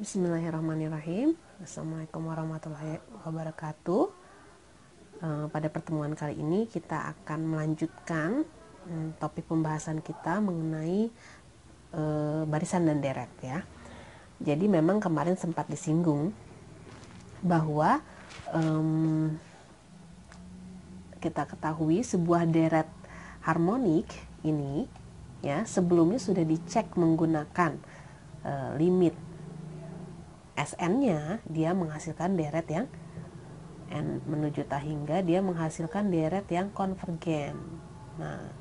Bismillahirrahmanirrahim. Assalamualaikum warahmatullahi wabarakatuh. Pada pertemuan kali ini kita akan melanjutkan topik pembahasan kita mengenai barisan dan deret ya. Jadi memang kemarin sempat disinggung bahwa kita ketahui sebuah deret harmonik ini ya sebelumnya sudah dicek menggunakan limit Sn-nya, dia menghasilkan deret yang N menuju tahingga, dia menghasilkan deret yang konvergen. Nah,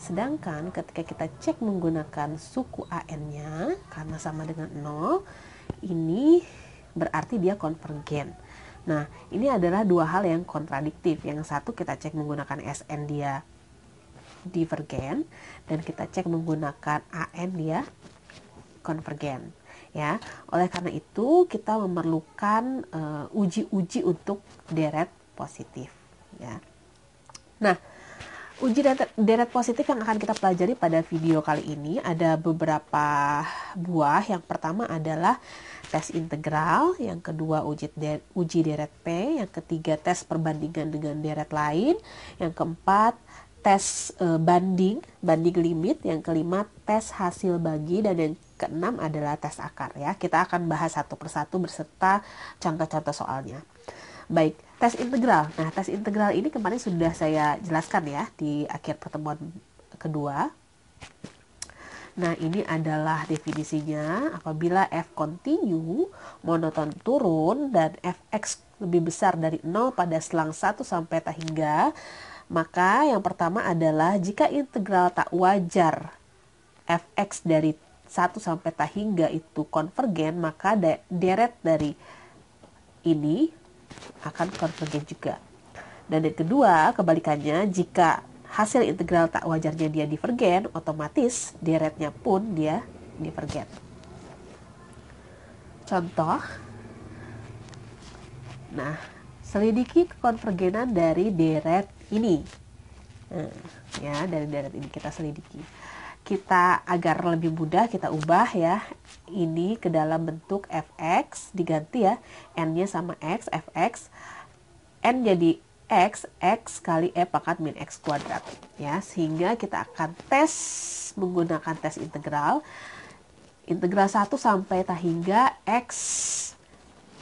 sedangkan ketika kita cek menggunakan suku An-nya, karena sama dengan 0, ini berarti dia konvergen. Nah, ini adalah dua hal yang kontradiktif. Yang satu kita cek menggunakan Sn dia divergen, dan kita cek menggunakan An dia konvergen. Ya, oleh karena itu kita memerlukan uji-uji untuk deret positif. Ya. Nah, uji deret positif yang akan kita pelajari pada video kali ini ada beberapa buah. Yang pertama adalah tes integral, yang kedua uji deret P, yang ketiga tes perbandingan dengan deret lain, yang keempat tes banding limit, yang kelima tes hasil bagi, dan yang keenam adalah tes akar ya. Kita akan bahas satu persatu beserta contoh-contoh soalnya. Baik, tes integral. Nah, tes integral ini kemarin sudah saya jelaskan ya di akhir pertemuan kedua. Nah, ini adalah definisinya. Apabila f kontinu, monoton turun, dan fx lebih besar dari 0 pada selang 1 sampai tahingga, maka yang pertama adalah jika integral tak wajar fx dari 1 sampai tahingga itu konvergen, maka deret dari ini akan konvergen juga. Dan yang kedua, kebalikannya, jika hasil integral tak wajarnya dia divergen, otomatis deretnya pun dia divergen. Contoh, nah, selidiki kekonvergenan dari deret ini. Ya, dari deret ini kita selidiki. Kita agar lebih mudah kita ubah ya ini ke dalam bentuk fx, diganti ya n-nya sama x, fx n jadi x kali e pangkat min x kuadrat ya, sehingga kita akan tes menggunakan tes integral 1 sampai tahingga x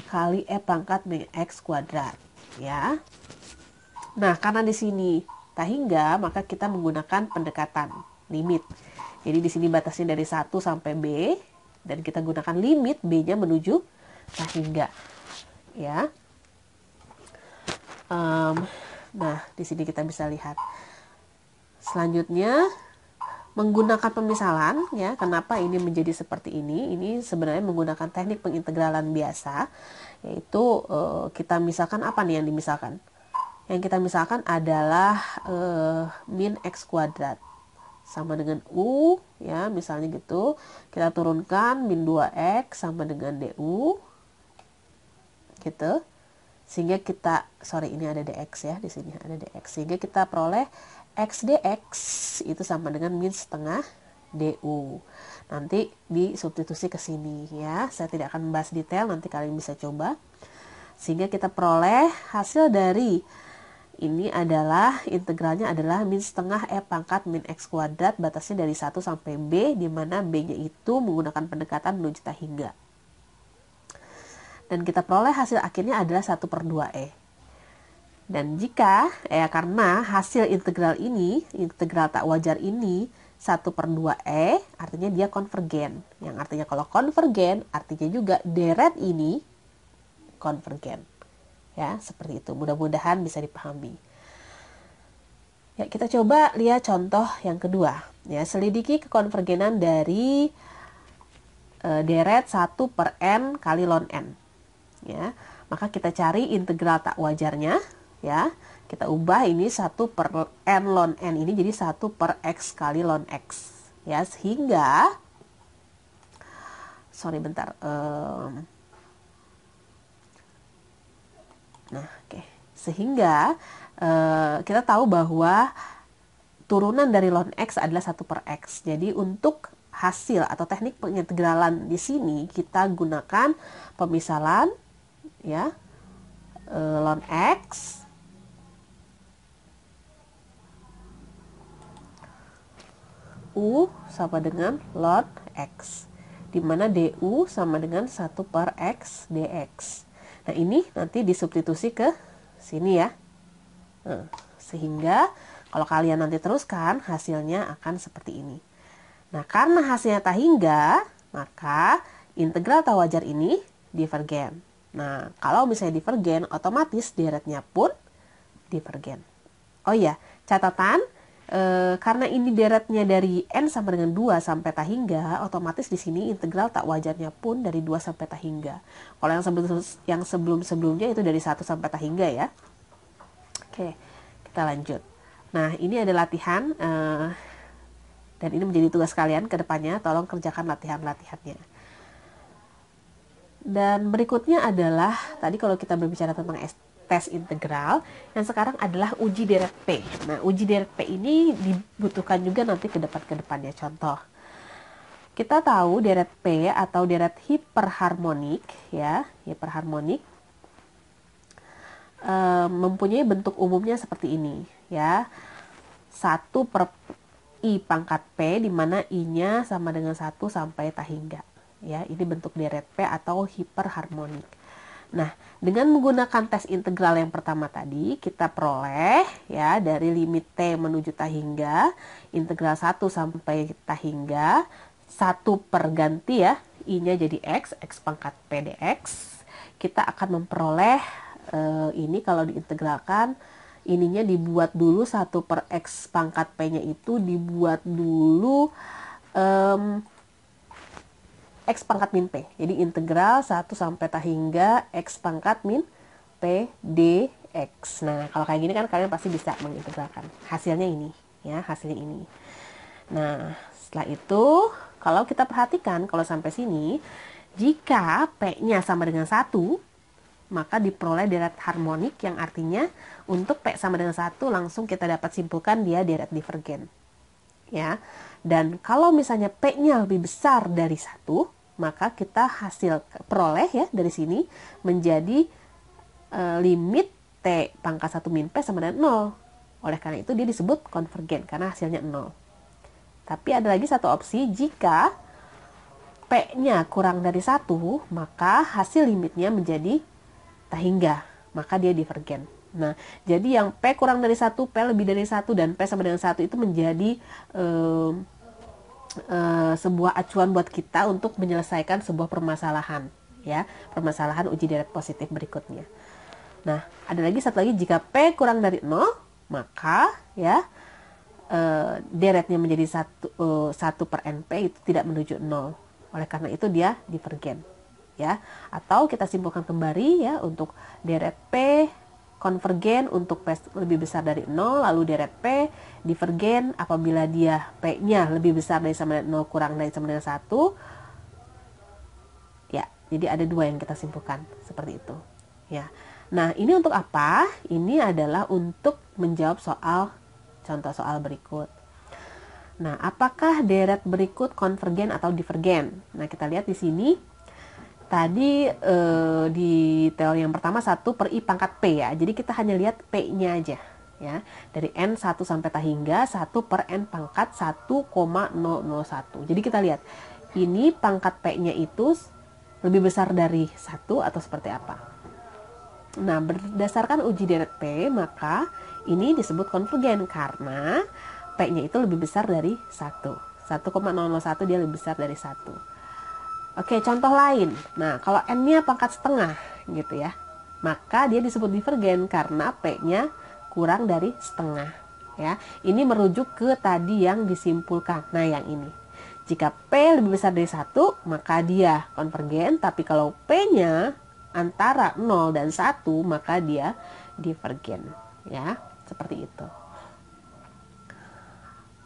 kali e pangkat min x kuadrat ya. Nah, karena di sini tahingga, maka kita menggunakan pendekatan limit. Jadi di sini batasnya dari 1 sampai B, dan kita gunakan limit B-nya menuju tahingga. Ya. Nah, di sini kita bisa lihat. Selanjutnya menggunakan pemisalan ya. Kenapa ini menjadi seperti ini? Ini sebenarnya menggunakan teknik pengintegralan biasa, yaitu kita misalkan apa nih yang dimisalkan? Yang kita misalkan adalah min x kuadrat sama dengan U ya, misalnya gitu. Kita turunkan min 2x sama dengan du gitu. Sehingga kita ini ada dx ya, di sini ada dx. Sehingga kita peroleh x dx itu sama dengan min setengah du. Nanti disubstitusi ke sini ya. Saya tidak akan membahas detail, nanti kalian bisa coba. Sehingga kita peroleh hasil dari ini adalah integralnya adalah min setengah e pangkat min x kuadrat, batasnya dari 1 sampai b, di mana b-nya itu menggunakan pendekatan menuju tahingga. Dan kita peroleh hasil akhirnya adalah 1/2e. Dan jika karena hasil integral ini, integral tak wajar ini 1/2e, artinya dia konvergen. Yang artinya kalau konvergen, artinya juga deret ini konvergen. Ya, seperti itu. Mudah-mudahan bisa dipahami. Ya, kita coba lihat contoh yang kedua. Ya, selidiki kekonvergenan dari deret 1/n kali ln n. Ya, maka kita cari integral tak wajarnya. Ya, kita ubah ini 1/n ln n ini jadi 1/x kali ln x. Ya, sehingga sehingga kita tahu bahwa turunan dari ln x adalah 1/x. Jadi untuk hasil atau teknik pengintegralan di sini kita gunakan pemisalan ya, ln X U sama dengan ln X, di mana DU sama dengan 1 per X dx. Nah ini nanti disubstitusi ke sini ya. Nah, sehingga kalau kalian nanti teruskan hasilnya akan seperti ini. Nah karena hasilnya tak hingga, maka integral tak wajar ini divergen. Nah kalau misalnya divergen, otomatis deretnya pun divergen. Oh iya, catatan, karena ini deretnya dari n sama dengan 2 sampai tak hingga, otomatis di sini integral tak wajarnya pun dari 2 sampai tak hingga. Kalau yang sebelum-sebelumnya itu dari 1 sampai tak hingga ya. Oke, kita lanjut. Nah, ini ada latihan, dan ini menjadi tugas kalian ke depannya, tolong kerjakan latihan-latihannya. Dan berikutnya adalah, tadi kalau kita berbicara tentang tes integral, yang sekarang adalah uji deret P. Nah, uji deret P ini dibutuhkan juga nanti ke depannya. Contoh, kita tahu deret P atau deret hiperharmonik ya, hiperharmonik mempunyai bentuk umumnya seperti ini ya. 1 per I pangkat P, di mana I-nya sama dengan 1 sampai tak hingga. Ya, ini bentuk deret P atau hiperharmonik. Nah, dengan menggunakan tes integral yang pertama tadi, kita peroleh ya dari limit T menuju tak hingga, integral 1 sampai tak hingga, 1 per ganti ya, I-nya jadi X pangkat P dx. Kita akan memperoleh ini kalau diintegralkan, ininya dibuat dulu 1 per X pangkat P-nya itu dibuat dulu X pangkat min P. Jadi integral 1 sampai tak hingga X pangkat min P dx. Nah, kalau kayak gini kan kalian pasti bisa mengintegralkan. Hasilnya ini, ya, hasilnya ini. Nah, setelah itu, kalau kita perhatikan, kalau sampai sini, jika P-nya sama dengan 1, maka diperoleh deret harmonik, yang artinya untuk P sama dengan 1, langsung kita dapat simpulkan dia deret divergen. Ya. Dan kalau misalnya P-nya lebih besar dari 1, maka kita hasil peroleh ya dari sini menjadi limit T pangkat 1 min P sama dengan 0. Oleh karena itu dia disebut konvergen karena hasilnya 0. Tapi ada lagi satu opsi, jika P-nya kurang dari 1, maka hasil limitnya menjadi tak hingga, maka dia divergen. Nah, jadi yang P kurang dari 1, P lebih dari 1, dan P sama dengan 1 itu menjadi sebuah acuan buat kita untuk menyelesaikan sebuah permasalahan, ya, permasalahan uji deret positif berikutnya. Nah, ada lagi satu lagi, jika P kurang dari 0, maka ya deretnya menjadi 1 per NP itu tidak menuju 0. Oleh karena itu dia divergen, ya. Atau kita simpulkan kembali ya, untuk deret P konvergen untuk P lebih besar dari 0, lalu deret P divergen apabila dia P-nya lebih besar dari sama dengan 0 kurang dari sama dengan 1. Ya, jadi ada 2 yang kita simpulkan seperti itu. Ya. Nah, ini untuk apa? Ini adalah untuk menjawab contoh soal berikut. Nah, apakah deret berikut konvergen atau divergen? Nah, kita lihat di sini. Tadi di teori yang pertama 1 per I pangkat P ya. Jadi kita hanya lihat P-nya aja ya. Dari N 1 sampai tak hingga 1 per N pangkat 1,001. Jadi kita lihat ini pangkat P-nya itu lebih besar dari 1 atau seperti apa. Nah, berdasarkan uji deret P, maka ini disebut konvergen karena P-nya itu lebih besar dari 1. 1,001 dia lebih besar dari 1. Oke, contoh lain. Nah, kalau N-nya pangkat setengah gitu ya, maka dia disebut divergen karena P-nya kurang dari setengah. Ya, ini merujuk ke tadi yang disimpulkan. Nah, yang ini. Jika P lebih besar dari 1, maka dia konvergen. Tapi kalau P-nya antara 0 dan 1, maka dia divergen. Ya, seperti itu.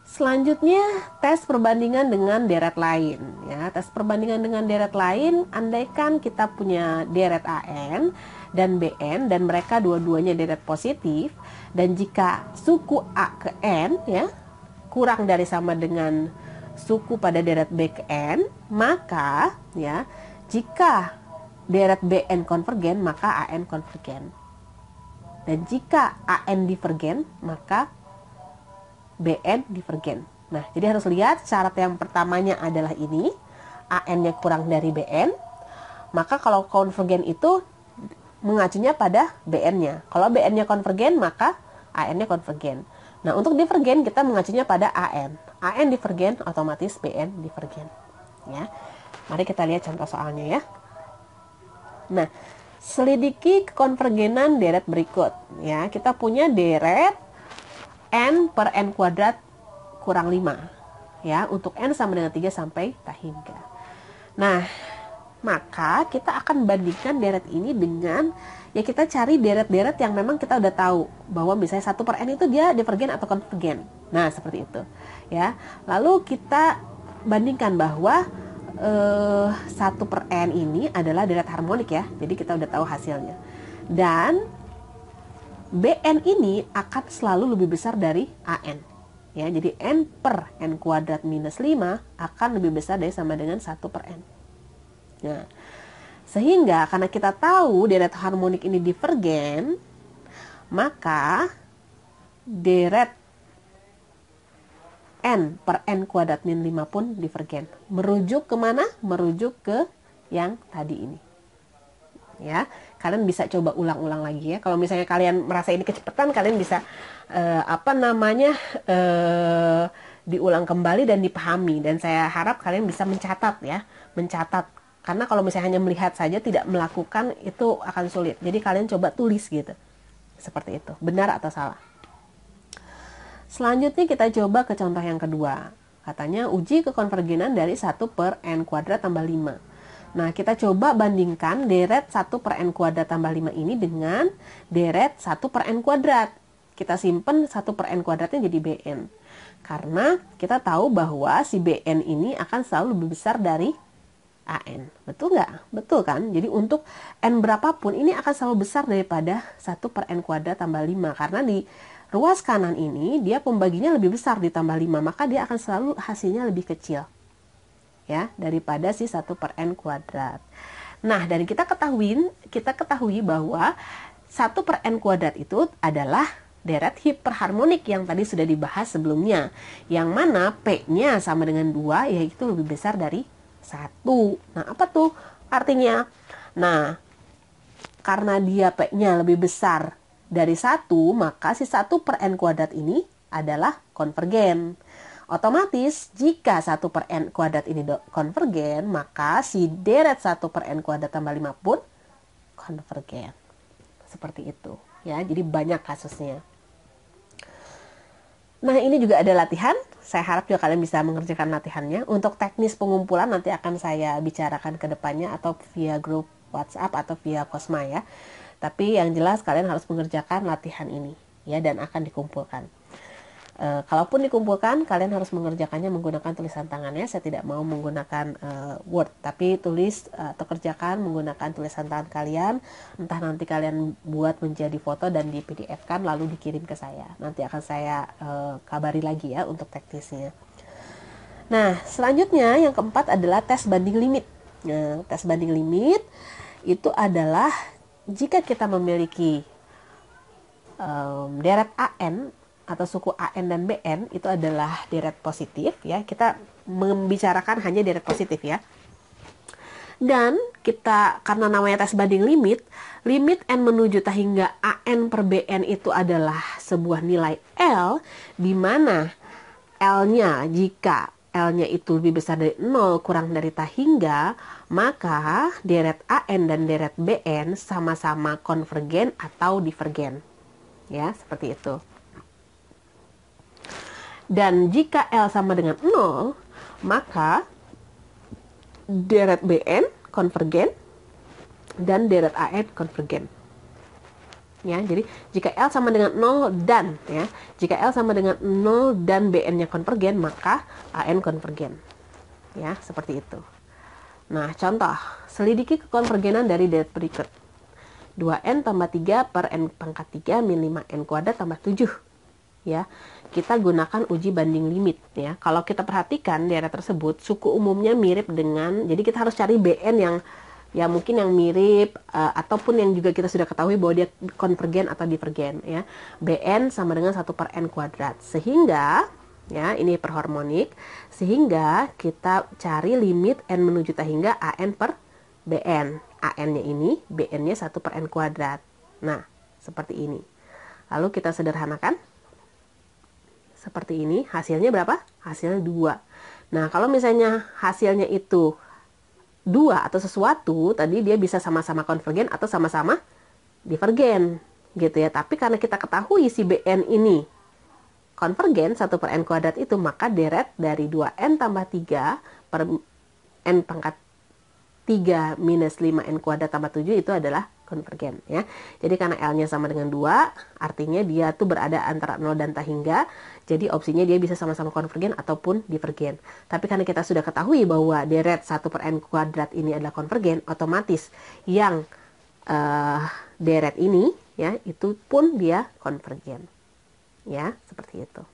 Selanjutnya, tes perbandingan dengan deret lain. Ya, tes perbandingan dengan deret lain, andaikan kita punya deret AN dan BN dan mereka dua-duanya deret positif, dan jika suku A ke N ya kurang dari sama dengan suku pada deret B ke N, maka ya jika deret Bn konvergen maka An konvergen. Dan jika An divergen maka Bn divergen. Nah, jadi harus lihat syarat yang pertamanya adalah ini, An-nya kurang dari Bn. Maka kalau konvergen itu mengacunya pada Bn-nya. Kalau Bn-nya konvergen maka An-nya konvergen. Nah, untuk divergen kita mengacunya pada An. An divergen otomatis Bn divergen. Ya. Mari kita lihat contoh soalnya ya. Nah, selidiki kekonvergenan deret berikut. Ya, kita punya deret n per n kuadrat kurang 5. Ya, untuk n sama dengan 3 sampai tak hingga. Nah, maka kita akan bandingkan deret ini dengan, ya kita cari deret-deret yang memang kita udah tahu bahwa misalnya 1 per n itu dia divergen atau konvergen. Nah, seperti itu ya. Lalu kita bandingkan bahwa 1 per n ini adalah deret harmonik ya. Jadi kita udah tahu hasilnya. Dan Bn ini akan selalu lebih besar dari An. Ya, jadi n per n kuadrat minus 5 akan lebih besar dari sama dengan 1 per n. Nah, sehingga karena kita tahu deret harmonik ini divergen, maka deret n per n kuadrat min 5 pun divergen. Merujuk kemana? Merujuk ke yang tadi ini. Ya, kalian bisa coba ulang-ulang lagi ya. Kalau misalnya kalian merasa ini kecepatan, kalian bisa diulang kembali dan dipahami. Dan saya harap kalian bisa mencatat ya, mencatat. Karena kalau misalnya hanya melihat saja tidak melakukan itu akan sulit. Jadi kalian coba tulis gitu. Seperti itu. Benar atau salah. Selanjutnya kita coba ke contoh yang kedua. Katanya uji kekonvergenan dari 1 per n kuadrat tambah 5. Nah, kita coba bandingkan deret 1 per n kuadrat tambah 5 ini dengan deret 1 per n kuadrat. Kita simpen 1 per n kuadratnya jadi Bn. Karena kita tahu bahwa si Bn ini akan selalu lebih besar dari An. Betul nggak? Betul kan? Jadi untuk n berapapun ini akan selalu besar daripada 1 per n kuadrat tambah 5. Karena di ruas kanan ini dia pembaginya lebih besar ditambah 5. Maka dia akan selalu hasilnya lebih kecil. Ya, daripada si 1 per n kuadrat. Nah, dari kita ketahui bahwa 1 per n kuadrat itu adalah deret hiperharmonik yang tadi sudah dibahas sebelumnya. Yang mana P-nya sama dengan 2, yaitu lebih besar dari 1. Nah, apa tuh artinya? Nah, karena dia P-nya lebih besar dari 1, maka si 1 per n kuadrat ini adalah konvergen. Otomatis, jika 1 per n kuadrat ini konvergen, maka si deret 1 per n kuadrat tambah 5 pun konvergen. Seperti itu. Ya, jadi banyak kasusnya. Nah, ini juga ada latihan. Saya harap juga kalian bisa mengerjakan latihannya. Untuk teknis pengumpulan nanti akan saya bicarakan ke depannya atau via grup WhatsApp atau via Kosma ya. Tapi yang jelas kalian harus mengerjakan latihan ini ya, dan akan dikumpulkan. Kalaupun dikumpulkan, kalian harus mengerjakannya menggunakan tulisan tangannya. Saya tidak mau menggunakan Word, tapi tulis atau kerjakan menggunakan tulisan tangan kalian. Entah nanti kalian buat menjadi foto dan di PDF-kan lalu dikirim ke saya. Nanti akan saya kabari lagi ya untuk teknisnya. Nah, selanjutnya yang keempat adalah tes banding limit. Nah, tes banding limit itu adalah jika kita memiliki deret An atau suku An dan Bn itu adalah deret positif ya. Kita membicarakan hanya deret positif ya. Dan kita karena namanya tes banding limit n menuju tak hingga An per Bn itu adalah sebuah nilai L, di mana L-nya jika L-nya itu lebih besar dari 0 kurang dari tak hingga, maka deret An dan deret Bn sama-sama konvergen atau divergen. Ya, seperti itu. Dan jika L sama dengan 0, maka deret Bn konvergen dan deret An konvergen. Ya, jadi jika L sama dengan 0 dan ya, jika L sama dengan 0 dan Bn-nya konvergen, maka An konvergen. Ya, seperti itu. Nah, contoh, selidiki kekonvergenan dari deret berikut. 2n tambah 3 per n pangkat 3 min 5n kuadrat tambah 7. ya, kita gunakan uji banding limit ya. Kalau kita perhatikan deret tersebut suku umumnya mirip dengan, jadi kita harus cari BN yang ya mungkin yang mirip ataupun yang juga kita sudah ketahui bahwa dia konvergen atau divergen ya. BN sama dengan 1 per n kuadrat. Sehingga ya, ini perharmonik, sehingga kita cari limit n menuju T hingga AN per BN. AN-nya ini, BN-nya 1 per n kuadrat. Nah, seperti ini. Lalu kita sederhanakan. Seperti ini, hasilnya berapa? Hasilnya 2. Nah, kalau misalnya hasilnya itu 2 atau sesuatu, tadi dia bisa sama-sama konvergen atau sama-sama divergen gitu ya. Tapi karena kita ketahui si BN ini konvergen 1 per n kuadrat itu, maka deret dari 2n tambah 3 per n pangkat 3 minus 5n kuadrat tambah 7 itu adalah konvergen ya. Jadi karena L-nya sama dengan 2, artinya dia tuh berada antara 0 dan T hingga. Jadi opsinya dia bisa sama-sama konvergen ataupun divergen. Tapi karena kita sudah ketahui bahwa deret 1 per n kuadrat ini adalah konvergen, otomatis yang deret ini ya itu pun dia konvergen. Ya, seperti itu.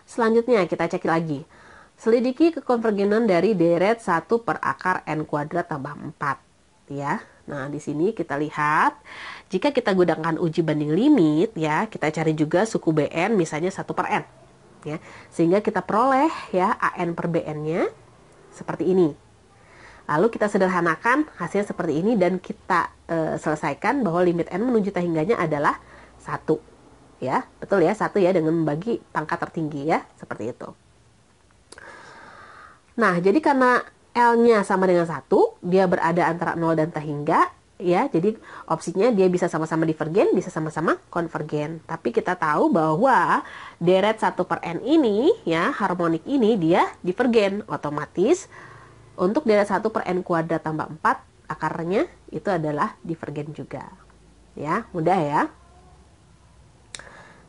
Selanjutnya kita cek lagi. Selidiki kekonvergenan dari deret 1 per akar n kuadrat tambah 4 ya. Nah, di sini kita lihat jika kita gunakan uji banding limit ya, kita cari juga suku BN misalnya 1 per n ya. Sehingga kita peroleh ya AN per BN-nya seperti ini. Lalu kita sederhanakan hasil seperti ini dan kita selesaikan bahwa limit n menuju T hingganya adalah 1. Ya, betul ya, 1 ya, dengan membagi pangkat tertinggi ya, seperti itu. Nah, jadi karena L-nya sama dengan 1, dia berada antara 0 dan T hingga, ya, jadi opsinya dia bisa sama-sama divergen, bisa sama-sama konvergen. Tapi kita tahu bahwa deret 1 per n ini, ya, harmonik ini, dia divergen. Otomatis, untuk deret 1 per n kuadrat tambah 4, akarnya itu adalah divergen juga. Ya, mudah ya.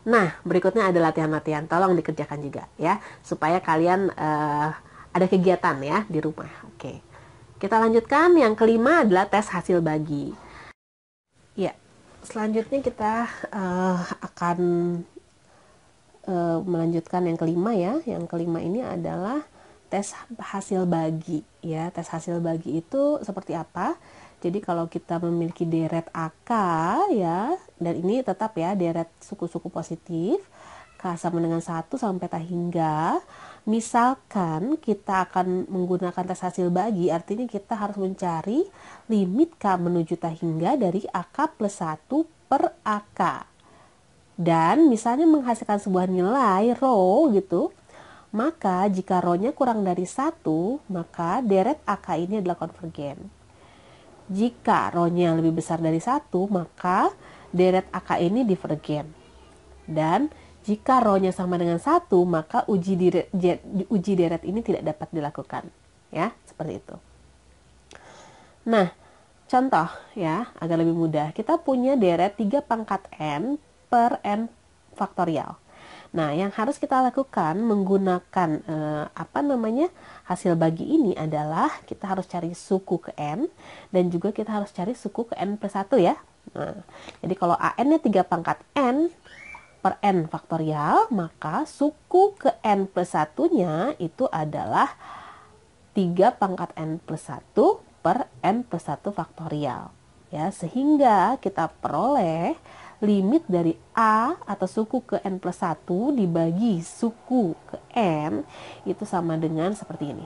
Nah, berikutnya ada latihan-latihan, tolong dikerjakan juga ya, supaya kalian ada kegiatan ya di rumah. Oke, kita lanjutkan. Yang kelima adalah tes hasil bagi. Ya, selanjutnya kita akan melanjutkan yang kelima ya. Yang kelima ini adalah tes hasil bagi ya. Tes hasil bagi itu seperti apa? Jadi kalau kita memiliki deret AK ya, dan ini tetap ya deret suku-suku positif, K sama dengan 1 sampai T hingga, misalkan kita akan menggunakan tes hasil bagi, artinya kita harus mencari limit K menuju T hingga dari AK plus 1 per AK. Dan misalnya menghasilkan sebuah nilai rho gitu, maka jika rho-nya kurang dari 1, maka deret AK ini adalah konvergen. Jika rho-nya lebih besar dari 1, maka deret AK ini divergen. Dan jika rho-nya sama dengan 1, maka uji deret ini tidak dapat dilakukan. Ya, seperti itu. Nah, contoh ya, agar lebih mudah. Kita punya deret 3 pangkat n per n faktorial. Nah, yang harus kita lakukan menggunakan hasil bagi ini adalah kita harus cari suku ke n dan juga kita harus cari suku ke n plus 1 ya. Nah, jadi kalau AN-nya 3 pangkat n per n faktorial, maka suku ke n plus 1-nya itu adalah 3 pangkat n plus 1 per n plus 1 faktorial. Ya, sehingga kita peroleh limit dari A atau suku ke n plus 1 dibagi suku ke n itu sama dengan seperti ini.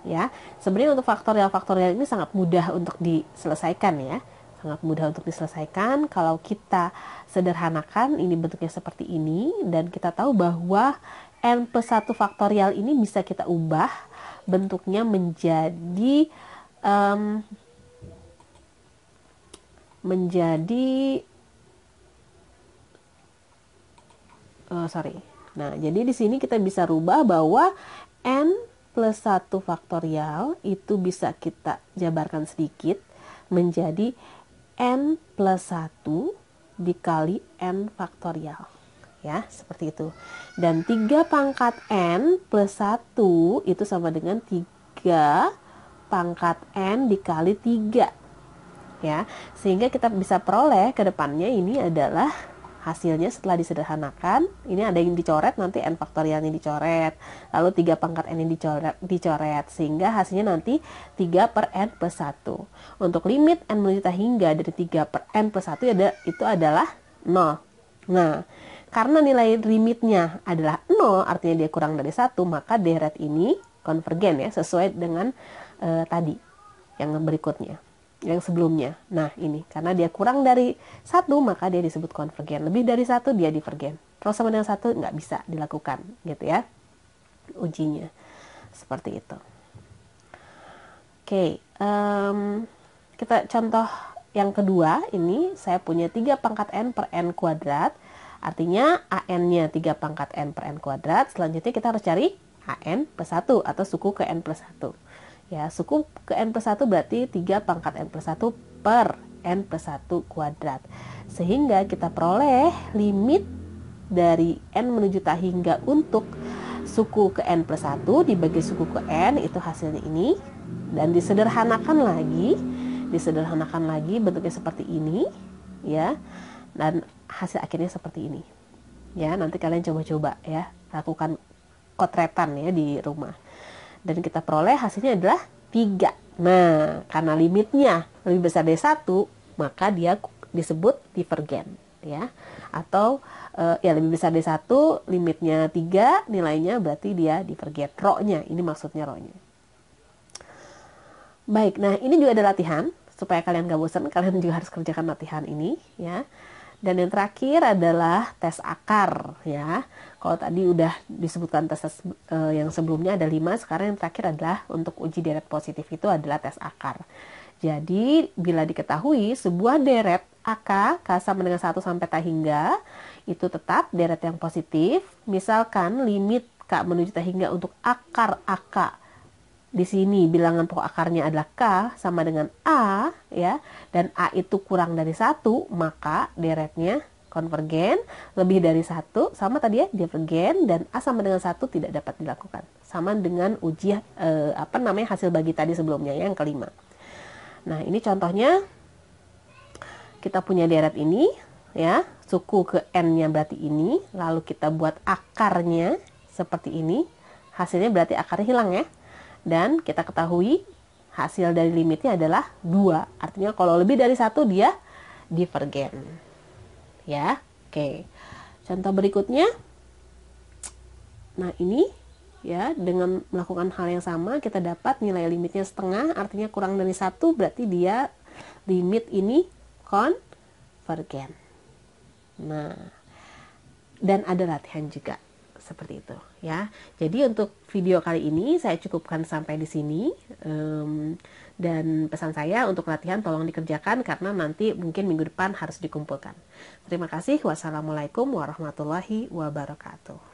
Ya, sebenarnya untuk faktorial ini sangat mudah untuk diselesaikan ya. Sangat mudah untuk diselesaikan kalau kita sederhanakan ini bentuknya seperti ini dan kita tahu bahwa n plus 1 faktorial ini bisa kita ubah bentuknya menjadi Nah, jadi di sini kita bisa rubah bahwa n plus 1 faktorial itu bisa kita jabarkan sedikit menjadi n plus 1 dikali n faktorial. Ya, seperti itu. Dan 3 pangkat n plus 1 itu sama dengan 3 pangkat n dikali 3. Ya, sehingga kita bisa peroleh ke depannya ini adalah hasilnya setelah disederhanakan, ini ada yang dicoret, nanti n faktorialnya dicoret, lalu 3 pangkat n yang dicoret, sehingga hasilnya nanti 3 per n plus 1. Untuk limit n menuju hingga dari 3 per n plus 1 itu adalah 0. Nah, karena nilai limitnya adalah 0, artinya dia kurang dari 1, maka deret ini konvergen ya, sesuai dengan tadi yang berikutnya, yang sebelumnya. Nah, ini karena dia kurang dari 1, maka dia disebut konvergen. Lebih dari 1 dia divergen. Kalau sama dengan 1 nggak bisa dilakukan gitu ya ujinya. Seperti itu. Oke, kita contoh yang kedua. Ini saya punya 3 pangkat n per n kuadrat. Artinya an-nya 3 pangkat n per n kuadrat. Selanjutnya kita harus cari an plus 1 atau suku ke n plus 1. Ya, suku ke n plus 1 berarti 3 pangkat n plus 1 per n plus 1 kuadrat. Sehingga kita peroleh limit dari n menuju hingga untuk suku ke n plus 1 dibagi suku ke n, itu hasilnya ini. Dan disederhanakan lagi bentuknya seperti ini ya. Dan hasil akhirnya seperti ini. Ya, nanti kalian coba-coba ya, lakukan kotretan ya di rumah. Dan kita peroleh hasilnya adalah 3. Nah, karena limitnya lebih besar dari 1, maka dia disebut divergen ya. Atau ya lebih besar dari 1, limitnya 3, nilainya berarti dia divergen. Rho-nya, ini maksudnya rho-nya. Baik, nah ini juga ada latihan supaya kalian gak bosan, kalian juga harus kerjakan latihan ini ya. Dan yang terakhir adalah tes akar ya. Kalau tadi udah disebutkan tes yang sebelumnya ada 5, sekarang yang terakhir adalah untuk uji deret positif itu adalah tes akar. Jadi bila diketahui sebuah deret AK sama dengan 1 sampai hingga itu tetap deret yang positif, misalkan limit K menuju hingga untuk akar AK di sini bilangan pokok akarnya adalah K sama dengan A ya, dan A itu kurang dari 1, maka deretnya konvergen. Lebih dari 1 sama tadi ya, divergen, dan A sama dengan 1 tidak dapat dilakukan. Sama dengan uji hasil bagi tadi sebelumnya yang kelima. Nah, ini contohnya kita punya deret ini ya, suku ke n-nya berarti ini, lalu kita buat akarnya seperti ini. Hasilnya berarti akarnya hilang ya. Dan kita ketahui hasil dari limitnya adalah 2. Artinya kalau lebih dari 1 dia divergen. Ya, oke. Contoh berikutnya. Nah, ini ya, dengan melakukan hal yang sama kita dapat nilai limitnya setengah, artinya kurang dari 1, berarti dia limit ini konvergen. Nah, dan ada latihan juga seperti itu ya. Jadi untuk video kali ini saya cukupkan sampai di sini, dan pesan saya untuk latihan tolong dikerjakan karena nanti mungkin minggu depan harus dikumpulkan. Terima kasih. Wassalamualaikum warahmatullahi wabarakatuh.